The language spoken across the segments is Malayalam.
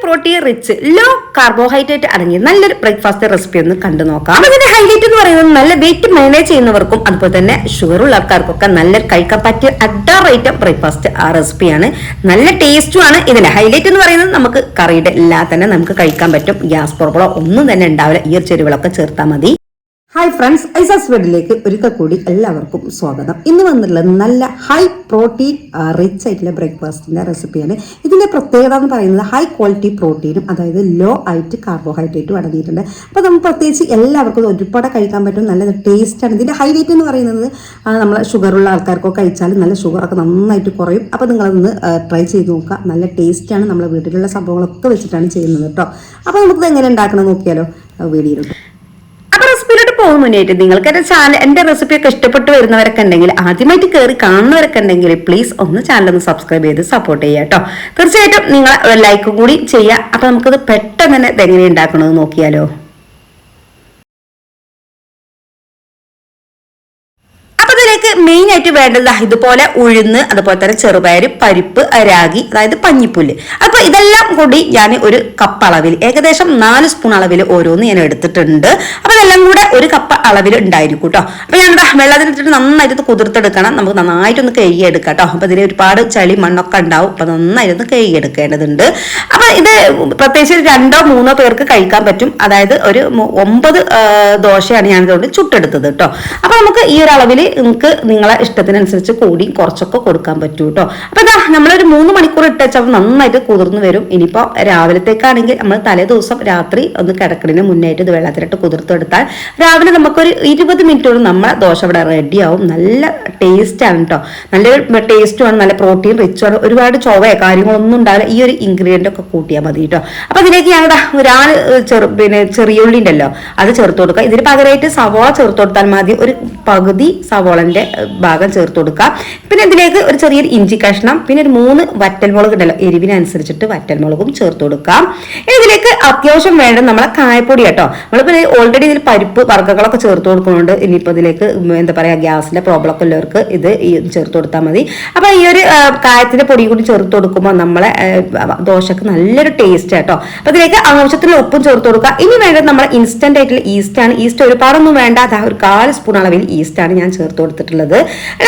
പ്രോട്ടീൻ റിച്ച് ലോ കാർബോഹൈഡ്രേറ്റ് അടങ്ങിയ നല്ലൊരു ബ്രേക്ക്ഫാസ്റ്റ് റെസിപ്പി ഒന്ന് കണ്ടു നോക്കാം. അതിന്റെ ഹൈലൈറ്റ് എന്ന് പറയുന്നത് നല്ല വെയിറ്റ് മാനേജ് ചെയ്യുന്നവർക്കും അതുപോലെ തന്നെ ഷുഗർ ഉള്ള ആൾക്കാർക്കൊക്കെ നല്ല കഴിക്കാൻ പറ്റിയ അഡാറേറ്റ് ബ്രേക്ക്ഫാസ്റ്റ് ആ റെസിപ്പിയാണ്. നല്ല ടേസ്റ്റുമാണ്. ഇതിന്റെ ഹൈലൈറ്റ് എന്ന് പറയുന്നത് നമുക്ക് കറിയുടെ എല്ലാം തന്നെ നമുക്ക് കഴിക്കാൻ പറ്റും. ഗ്യാസ് പ്രോബ്ലം ഒന്നും തന്നെ ഉണ്ടാവില്ല. ഈ ഒരു ചെരുവിളൊക്കെ ചേർത്താൽ മതി. ഹായ് ഫ്രണ്ട്സ്, ഐസാസ് വേൾഡിലേക്ക് ഒരിക്കൽ കൂടി എല്ലാവർക്കും സ്വാഗതം. ഇന്ന് വന്നിട്ടുള്ളത് നല്ല ഹൈ പ്രോട്ടീൻ റിച്ച് ആയിട്ടുള്ള ബ്രേക്ക്ഫാസ്റ്റിന്റെ റെസിപ്പിയാണ്. ഇതിന്റെ പ്രത്യേകത എന്ന് പറയുന്നത് ഹൈ ക്വാളിറ്റി പ്രോട്ടീനും അതായത് ലോ ആയിട്ട് കാർബോഹൈഡ്രേറ്റും അടങ്ങിയിട്ടുണ്ട്. അപ്പോൾ നമുക്ക് പ്രത്യേകിച്ച് എല്ലാവർക്കും ഒരുപാട് കഴിക്കാൻ പറ്റും. നല്ല ടേസ്റ്റാണ്. ഇതിന്റെ ഹൈലൈറ്റ് എന്ന് പറയുന്നത് നമ്മൾ ഷുഗറുള്ള ആൾക്കാർക്കൊക്കെ കഴിച്ചാൽ നല്ല ഷുഗറൊക്കെ നന്നായിട്ട് കുറയും. അപ്പോൾ നിങ്ങളതൊന്ന് ട്രൈ ചെയ്ത് നോക്കുക. നല്ല ടേസ്റ്റാണ്. നമ്മളെ വീട്ടിലുള്ള സംഭവങ്ങളൊക്കെ വെച്ചിട്ടാണ് ചെയ്യുന്നത് കേട്ടോ. അപ്പോൾ നമുക്കിത് എങ്ങനെ ഉണ്ടാക്കണം നോക്കിയാലോ വീഡിയോയിലുണ്ട്. റെസിപ്പിയിലോട്ട് പോകുന്ന മുന്നേറ്റ് നിങ്ങൾക്ക് എന്റെ റെസിപ്പി ഒക്കെ ഇഷ്ടപ്പെട്ട് വരുന്നവരൊക്കെ ഉണ്ടെങ്കിൽ, ആദ്യമായിട്ട് കയറി കാണുന്നവരൊക്കെ ഉണ്ടെങ്കിൽ പ്ലീസ് ഒന്ന് ചാനൽ ഒന്ന് സബ്സ്ക്രൈബ് ചെയ്ത് സപ്പോർട്ട് ചെയ്യുക കേട്ടോ. തീർച്ചയായിട്ടും നിങ്ങൾ ലൈക്കും കൂടി ചെയ്യുക. അപ്പൊ നമുക്കത് പെട്ടെന്ന് തന്നെ എങ്ങനെ ഉണ്ടാക്കണമെന്ന് നോക്കിയാലോ. മെയിൻ ആയിട്ട് വേണ്ടത് ഇതുപോലെ ഉഴുന്ന്, അതുപോലെ തന്നെ ചെറുപയർ, പരിപ്പ്, രാഗി, അതായത് പഞ്ഞിപ്പുല്ല്. അപ്പൊ ഇതെല്ലാം കൂടി ഞാൻ ഒരു കപ്പ് അളവിൽ ഏകദേശം 4 സ്പൂൺ അളവിൽ ഓരോന്ന് ഞാൻ എടുത്തിട്ടുണ്ട്. അപ്പൊ ഇതെല്ലാം കൂടെ ഒരു കപ്പ് അളവിൽ ഉണ്ടായിരിക്കും കേട്ടോ. അപ്പൊ ഞാൻ വെള്ളത്തിലിട്ടിട്ട് നന്നായിട്ട് കുതിർത്തെടുക്കണം. നമുക്ക് നന്നായിട്ടൊന്ന് കഴുകിയെടുക്കാം കേട്ടോ. അപ്പൊ ഇതിൽ ഒരുപാട് ചളി മണ്ണൊക്കെ ഉണ്ടാവും. അപ്പൊ നന്നായിട്ടൊന്ന് കഴുകിയെടുക്കേണ്ടതുണ്ട്. അപ്പൊ ഇത് പ്രത്യേകിച്ച് 2-3 പേർക്ക് കഴിക്കാൻ പറ്റും. അതായത് ഒരു 9 ദോശയാണ് ഞാൻ ഇതുകൊണ്ട് ചുട്ടെടുത്തത് കേട്ടോ. അപ്പൊ നമുക്ക് ഈ ഒരു അളവിൽ നമുക്ക് നിങ്ങളെ ഇഷ്ടത്തിനനുസരിച്ച് കൂടി കുറച്ചൊക്കെ കൊടുക്കാൻ പറ്റൂ കേട്ടോ. അപ്പൊ ഇതാ നമ്മളൊരു 3 മണിക്കൂർ ഇട്ടപ്പോൾ നന്നായിട്ട് കുതിർന്ന് വരും. ഇനിയിപ്പോ രാവിലത്തേക്കാണെങ്കിൽ നമ്മൾ തലേ ദിവസം രാത്രി ഒന്ന് കിടക്കണതിന് മുന്നായിട്ട് ഇത് വെള്ളത്തിലിട്ട് കുതിർത്തെടുത്താൽ രാവിലെ നമുക്കൊരു 20 മിനിറ്റോട് നമ്മളെ ദോശ ഇവിടെ റെഡിയാവും. നല്ല ടേസ്റ്റ് ആണ് കേട്ടോ. നല്ലൊരു ടേസ്റ്റുമാണ്. നല്ല പ്രോട്ടീൻ റിച്ച് ആണ്. ഒരുപാട് ചൊവയോ കാര്യങ്ങളൊന്നും ഉണ്ടാവില്ല. ഈ ഒരു ഇൻഗ്രീഡിയന്റ് ഒക്കെ കൂട്ടിയാൽ മതി കേട്ടോ. അപ്പൊ അതിലേക്ക് ഞങ്ങളുടെ ചെറിയുള്ളി ഉണ്ടല്ലോ അത് ചേർത്ത് കൊടുക്കുക. ഇതിന് പകരമായിട്ട് സവോള ചേർത്ത് കൊടുത്താൽ മതി. ഒരു പകുതി സവോളന്റെ ഭാഗം ചേർത്ത് കൊടുക്കുക. പിന്നെ ഇതിലേക്ക് ഒരു ചെറിയൊരു ഇഞ്ചി കഷ്ണം, പിന്നെ ഒരു 3 വറ്റൽമുളക് ഉണ്ടല്ലോ എരിവിനനുസരിച്ചിട്ട് വറ്റൽമുളകും ചേർത്ത് കൊടുക്കാം. ഇതിലേക്ക് അത്യാവശ്യം വേണ്ടത് നമ്മളെ കായപ്പൊടി കേട്ടോ. നമ്മളിപ്പോൾ ഓൾറെഡി ഇതിൽ പരിപ്പ് വർഗ്ഗങ്ങളൊക്കെ ചേർത്ത് കൊടുക്കുന്നുണ്ട്. ഇനിയിപ്പോൾ ഇതിലേക്ക് എന്താ പറയാ ഗ്യാസിന്റെ പ്രോബ്ലം ഒക്കെ ഉള്ളവർക്ക് ഇത് ചേർത്ത് കൊടുത്താൽ മതി. അപ്പൊ ഈ ഒരു കായത്തിന്റെ പൊടി കൂടി ചേർത്ത് കൊടുക്കുമ്പോൾ നമ്മളെ ദോശക്ക് നല്ലൊരു ടേസ്റ്റ് കേട്ടോ. അപ്പൊ ഇതിലേക്ക് ആവശ്യത്തിന് ഉപ്പും ചേർത്ത് കൊടുക്കുക. ഇനി വേണ്ടത് നമ്മളെ ഇൻസ്റ്റന്റ് ആയിട്ടുള്ള ഈസ്റ്റ് ആണ്. ഈസ്റ്റ് ഒരുപാടൊന്നും വേണ്ട. ഒരു 1/4 സ്പൂൺ അളവിൽ ഈസ്റ്റ് ആണ് ഞാൻ ചേർത്ത് കൊടുത്തിട്ടുള്ളത്.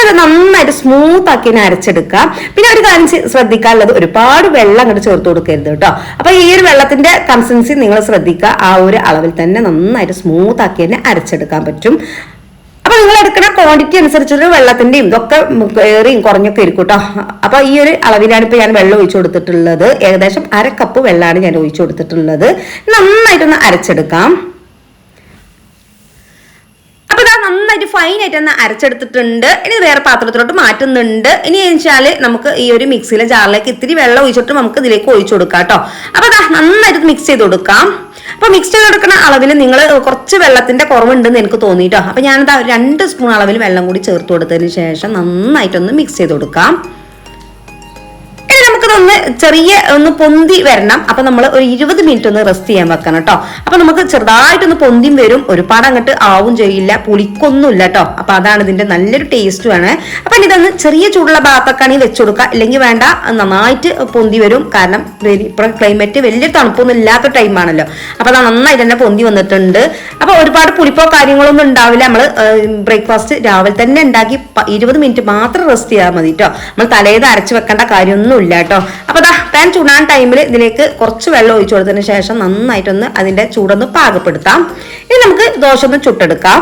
അത് നന്നായിട്ട് സ്മൂത്ത് ആക്കി അരച്ചെടുക്കാം. പിന്നെ ഒരു കാര്യം ശ്രദ്ധിക്കാനുള്ളത്, ഒരുപാട് വെള്ളം അങ്ങോട്ട് ചേർത്ത് കൊടുക്കരുത് കേട്ടോ. അപ്പൊ ഈ ഒരു വെള്ളത്തിന്റെ കൺസിസ്റ്റൻസി നിങ്ങൾ ശ്രദ്ധിക്കുക. ആ ഒരു അളവിൽ തന്നെ നന്നായിട്ട് സ്മൂത്ത് ആക്കി തന്നെ അരച്ചെടുക്കാൻ പറ്റും. അപ്പൊ നിങ്ങൾ എടുക്കുന്ന ക്വാണ്ടിറ്റി അനുസരിച്ചൊരു വെള്ളത്തിന്റെയും ഇതൊക്കെ ഏറിയും കുറഞ്ഞൊക്കെ ഇരിക്കും കേട്ടോ. അപ്പൊ ഈ ഒരു അളവിലാണ് ഇപ്പൊ ഞാൻ വെള്ളം ഒഴിച്ചു കൊടുത്തിട്ടുള്ളത്. ഏകദേശം 1/2 കപ്പ് വെള്ളമാണ് ഞാൻ ഒഴിച്ചു കൊടുത്തിട്ടുള്ളത്. നന്നായിട്ടൊന്ന് അരച്ചെടുക്കാം. അപ്പൊ ഇതാ നന്നായിട്ട് ഫൈൻ ആയിട്ട് ഒന്ന് അരച്ചെടുത്തിട്ടുണ്ട്. ഇനി വേറെ പാത്രത്തിലോട്ട് മാറ്റുന്നുണ്ട്. ഇനി വെച്ചാല് നമുക്ക് ഈ ഒരു മിക്സിയിലെ ജാറിലേക്ക് ഇത്തിരി വെള്ളം ഒഴിച്ചിട്ട് നമുക്ക് ഇതിലേക്ക് ഒഴിച്ചു കൊടുക്കാം കേട്ടോ. അപ്പൊ ഇതാ നന്നായിട്ട് മിക്സ് ചെയ്ത് കൊടുക്കാം. അപ്പൊ മിക്സ് ചെയ്ത് കൊടുക്കുന്ന അളവിൽ നിങ്ങൾ കുറച്ച് വെള്ളത്തിന്റെ കുറവുണ്ടെന്ന് എനിക്ക് തോന്നിട്ടോ. അപ്പൊ ഞാനിതാ 2 സ്പൂൺ അളവിൽ വെള്ളം കൂടി ചേർത്ത് കൊടുത്തതിന് ശേഷം നന്നായിട്ടൊന്ന് മിക്സ് ചെയ്ത് കൊടുക്കാം. ഒന്ന് പൊന്തി വരണം. അപ്പൊ നമ്മൾ ഒരു 20 മിനിറ്റ് ഒന്ന് റെസ്റ്റ് ചെയ്യാൻ വെക്കണം കേട്ടോ. അപ്പൊ നമുക്ക് ചെറുതായിട്ടൊന്ന് പൊന്തിയും വരും. ഒരുപാട് അങ്ങോട്ട് ആവും ചെയ്യില്ല, പുളിക്കൊന്നുമില്ല കേട്ടോ. അപ്പൊ അതാണ് ഇതിന്റെ നല്ലൊരു ടേസ്റ്റ് ആണ്. അപ്പൊ ഇതൊന്ന് ചെറിയ ചൂടുള്ള ഭാഗത്തൊക്കെയാണെങ്കിൽ വെച്ചു കൊടുക്കുക. ഇല്ലെങ്കിൽ വേണ്ട, നന്നായിട്ട് പൊന്തി വരും. കാരണം ഇപ്പോൾ ക്ലൈമറ്റ് വലിയ തണുപ്പൊന്നും ഇല്ലാത്ത ടൈമാണല്ലോ. അപ്പൊ അത് നന്നായിട്ട് തന്നെ പൊന്തി വന്നിട്ടുണ്ട്. അപ്പൊ ഒരുപാട് പുളിപ്പോ കാര്യങ്ങളൊന്നും ഉണ്ടാവില്ല. നമ്മൾ ബ്രേക്ക്ഫാസ്റ്റ് രാവിലെ തന്നെ ഉണ്ടാക്കി 20 മിനിറ്റ് മാത്രം റെസ്റ്റ് ചെയ്യാൻ മതി കേട്ടോ. നമ്മൾ തലേത് അരച്ച് വെക്കേണ്ട കാര്യമൊന്നും ഇല്ല കേട്ടോ. അപ്പൊ പാൻ ചൂടാൻ ടൈമിൽ ഇതിലേക്ക് കുറച്ച് വെള്ളം ഒഴിച്ചു കൊടുത്തതിന് ശേഷം നന്നായിട്ടൊന്ന് അതിന്റെ ചൂടൊന്ന് പാകപ്പെടുത്താം. ഇനി നമുക്ക് ദോശ ഒന്ന് ചുട്ടെടുക്കാം.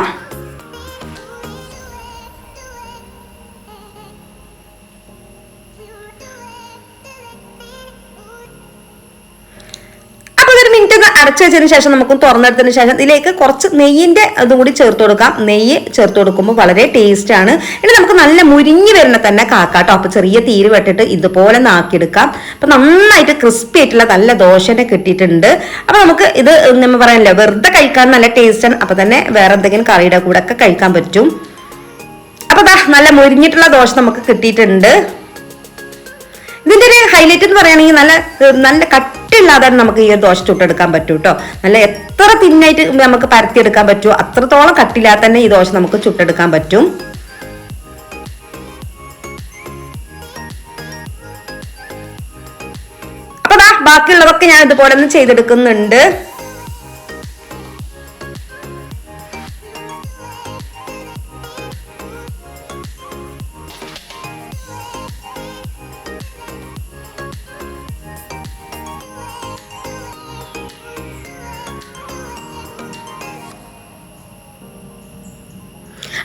അരച്ചു വെച്ചതിന് ശേഷം നമുക്ക് തുറന്നെടുത്തതിന് ശേഷം ഇതിലേക്ക് കുറച്ച് നെയ്യിന്റെ അതും കൂടി ചേർത്ത് കൊടുക്കാം. നെയ്യ് ചേർത്ത് കൊടുക്കുമ്പോൾ വളരെ ടേസ്റ്റ് ആണ്. ഇനി നമുക്ക് നല്ല മുരിഞ്ഞു വരുന്ന തന്നെ കാക്കാട്ടോ. അപ്പൊ ചെറിയ തീര് വെട്ടിട്ട് ഇതുപോലെ നാക്കിയെടുക്കാം. അപ്പൊ നന്നായിട്ട് ക്രിസ്പി ആയിട്ടുള്ള നല്ല ദോശനെ കിട്ടിയിട്ടുണ്ട്. അപ്പൊ നമുക്ക് ഇത് നമ്മൾ പറയാനല്ലോ വെറുതെ കഴിക്കാൻ നല്ല ടേസ്റ്റ് ആണ്. അപ്പൊ തന്നെ വേറെ എന്തെങ്കിലും കറിയുടെ കൂടെ ഒക്കെ കഴിക്കാൻ പറ്റും. അപ്പൊ നല്ല മുരിഞ്ഞിട്ടുള്ള ദോശ നമുക്ക് കിട്ടിയിട്ടുണ്ട്. ഇതിന്റെ ഒരു ഹൈലൈറ്റ് എന്ന് പറയുകയാണെങ്കിൽ നല്ല കട്ടില്ലാതെ നമുക്ക് ഈ ദോശ ചുട്ടെടുക്കാൻ പറ്റും കേട്ടോ. നല്ല എത്ര തിന്നായിട്ട് നമുക്ക് പരത്തിയെടുക്കാൻ പറ്റുമോ അത്രത്തോളം കട്ടില്ലാതെ തന്നെ ഈ ദോശ നമുക്ക് ചുട്ടെടുക്കാൻ പറ്റും. അപ്പൊ ബാക്കിയുള്ളതൊക്കെ ഞാൻ ഇതുപോലെ ഒന്ന് ചെയ്തെടുക്കുന്നുണ്ട്.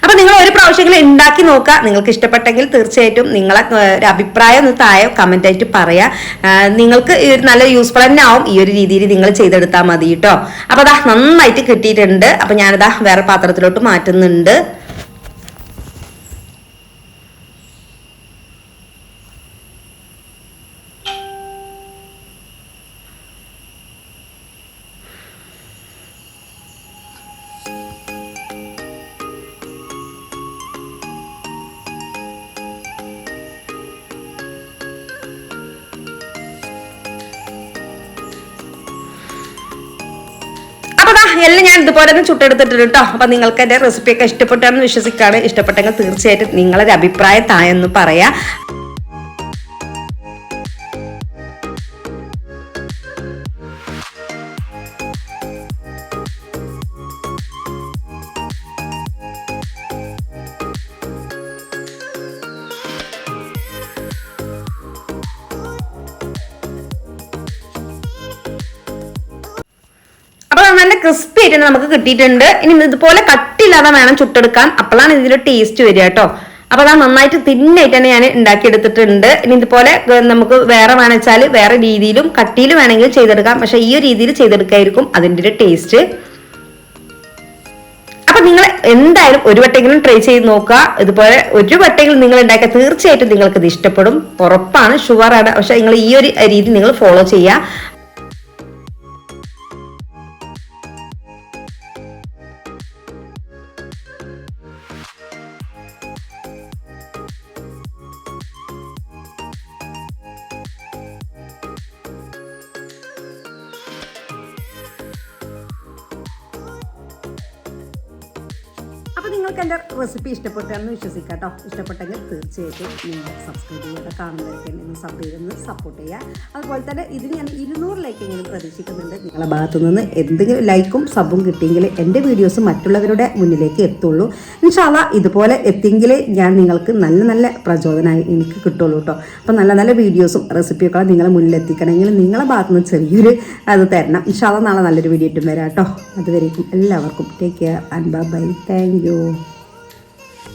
അപ്പൊ നിങ്ങൾ ഒരു പ്രാവശ്യമെങ്കിലും ഉണ്ടാക്കി നോക്കുക. നിങ്ങൾക്ക് ഇഷ്ടപ്പെട്ടെങ്കിൽ തീർച്ചയായിട്ടും നിങ്ങളെ ഒരു അഭിപ്രായം ഒന്ന് താഴെ കമന്റ് ആയിട്ട് പറയാ. നിങ്ങൾക്ക് നല്ല യൂസ്ഫുൾ തന്നെ ആവും. ഈ ഒരു രീതിയിൽ നിങ്ങൾ ചെയ്തെടുത്താൽ മതി കേട്ടോ. അപ്പൊ അതാ നന്നായിട്ട് കിട്ടിയിട്ടുണ്ട്. അപ്പൊ ഞാനിതാ വേറെ പാത്രത്തിലോട്ട് മാറ്റുന്നുണ്ട്. എല്ലാം ഞാൻ ഇതുപോലെ തന്നെ ചുട്ടെടുത്തിട്ടുണ്ട് കേട്ടോ. അപ്പൊ നിങ്ങൾക്ക് എന്റെ റെസിപ്പിയൊക്കെ ഇഷ്ടപ്പെട്ടാണെന്ന് വിശ്വസിക്കാണ്. ഇഷ്ടപ്പെട്ടെങ്കിൽ തീർച്ചയായിട്ടും നിങ്ങളൊരു അഭിപ്രായം താഴെന്ന് പറയാ. നല്ല ക്രിസ്പി ആയിട്ട് നമുക്ക് കിട്ടിയിട്ടുണ്ട്. ഇനി ഇതുപോലെ കട്ടില്ലാതെ വേണം ചുട്ടെടുക്കാൻ. അപ്പോഴാണ് ഇതിന്റെ ടേസ്റ്റ് വരിക കേട്ടോ. അപ്പൊ അത് നന്നായിട്ട് തിന്നായിട്ട് തന്നെ ഞാൻ ഉണ്ടാക്കിയെടുത്തിട്ടുണ്ട്. ഇനി ഇതുപോലെ നമുക്ക് വേറെ വേണമെച്ചാൽ വേറെ രീതിയിലും കട്ടിയിൽ വേണമെങ്കിൽ ചെയ്തെടുക്കാം. പക്ഷെ ഈ ഒരു രീതിയിൽ ചെയ്തെടുക്കായിരിക്കും അതിന്റെ ഒരു ടേസ്റ്റ്. അപ്പൊ നിങ്ങൾ എന്തായാലും ഒരു വട്ടെങ്കിലും ട്രൈ ചെയ്ത് നോക്കുക. ഇതുപോലെ ഒരു വട്ടെങ്കിലും നിങ്ങൾ ഉണ്ടാക്കിയാൽ തീർച്ചയായിട്ടും നിങ്ങൾക്ക് ഇത് ഇഷ്ടപ്പെടും, ഉറപ്പാണ്, ഷുവറാണ്. പക്ഷെ നിങ്ങൾ ഈ ഒരു രീതി നിങ്ങൾ ഫോളോ ചെയ്യുക. അപ്പോൾ നിങ്ങൾക്ക് എൻ്റെ റെസിപ്പി ഇഷ്ടപ്പെട്ടെന്ന് വിശ്വസിക്കാം കേട്ടോ. ഇഷ്ടപ്പെട്ടെങ്കിൽ തീർച്ചയായിട്ടും നിങ്ങൾ സബ്സ്ക്രൈബ് ചെയ്യുക. കാണുന്നവരൊക്കെ നിങ്ങൾ സബ് ചെയ്തൊന്ന് സപ്പോർട്ട് ചെയ്യുക. അതുപോലെ തന്നെ ഇതിന് ഞാൻ 200 ലൈക്കെങ്കിലും പ്രതീക്ഷിക്കുന്നുണ്ട്. നിങ്ങളുടെ ഭാഗത്തു നിന്ന് എന്തെങ്കിലും ലൈക്കും സബും കിട്ടിയെങ്കിൽ എൻ്റെ വീഡിയോസ് മറ്റുള്ളവരുടെ മുന്നിലേക്ക് എത്തുള്ളൂ. ഇൻഷാ അല്ലാഹ് ഇതുപോലെ എത്തിയെങ്കിൽ ഞാൻ നിങ്ങൾക്ക് നല്ല നല്ല പ്രചോദനമായി എനിക്ക് കിട്ടുള്ളൂ കേട്ടോ. അപ്പോൾ നല്ല നല്ല വീഡിയോസും റെസിപ്പിയൊക്കെ നിങ്ങളെ മുന്നിൽ എത്തിക്കണമെങ്കിൽ നിങ്ങളുടെ ഭാഗത്തു നിന്ന് ചെറിയൊരു അത് തരണം. ഇൻഷാ അല്ലാഹ് നാളെ നല്ലൊരു വീഡിയോ ഇട്ടും വരാം കേട്ടോ. അതുവരേക്കും എല്ലാവർക്കും take care and bye. Thank U.